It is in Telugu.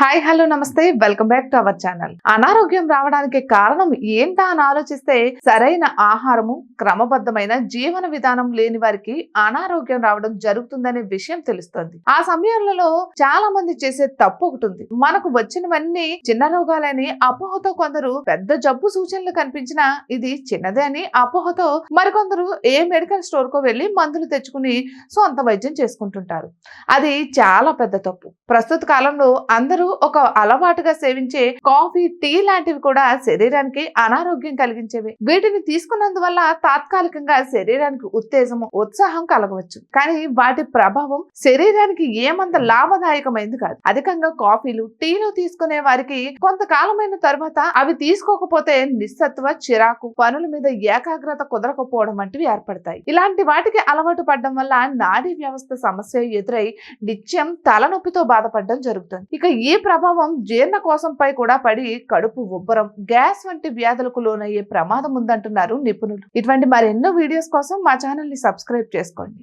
హాయ్ హలో నమస్తే welcome back to our channel. అనారోగ్యం రావడానికి కారణం ఏంటా అని ఆలోచిస్తే సరైన ఆహారము, క్రమబద్ధమైన జీవన విధానం లేని వారికి అనారోగ్యం రావడం జరుగుతుందనే విషయం తెలుస్తుంది. ఆ సమయాలలో చాలా మంది చేసే తప్పు ఒకటి ఉంది. మనకు వచ్చినవన్నీ చిన్న రోగాలని అపోహతో కొందరు పెద్ద జబ్బు సూచనలు కనిపించినా ఇది చిన్నదే అని అపోహతో మరికొందరు ఏ మెడికల్ స్టోర్ కో వెళ్లి మందులు తెచ్చుకుని సొంత వైద్యం చేసుకుంటుంటారు. అది చాలా పెద్ద తప్పు. ప్రస్తుత కాలంలో అందరూ ఒక అలవాటుగా సేవించే కాఫీ, టీ లాంటివి కూడా శరీరానికి అనారోగ్యం కలిగించేవి. వీటిని తీసుకున్నందువల్ల తాత్కాలికంగా శరీరానికి ఉత్తేజము, ఉత్సాహం కలగవచ్చు. కానీ వాటి ప్రభావం శరీరానికి ఏమంత లాభదాయకమైంది కాదు. అధికంగా కాఫీలు, టీలు తీసుకునే వారికి కొంతకాలమైన తర్వాత అవి తీసుకోకపోతే నిస్సత్వ, చిరాకు, పనుల మీద ఏకాగ్రత కుదరకపోవడం వంటివి ఏర్పడతాయి. ఇలాంటి వాటికి అలవాటు పడడం వల్ల నాడీ వ్యవస్థ సమస్య ఎదురై నిత్యం తలనొప్పితో బాధపడడం జరుగుతుంది. ఇక ఈ ప్రభావం జీర్ణకోశంపై కూడా పడి కడుపు ఉబ్బరం, గ్యాస్ వంటి వ్యాధులకు లోనయ్యే ప్రమాదం ఉందంటున్నారు నిపుణులు. ఇటువంటి మరెన్నో వీడియోస్ కోసం మా ఛానల్ ని సబ్స్క్రైబ్ చేసుకోండి.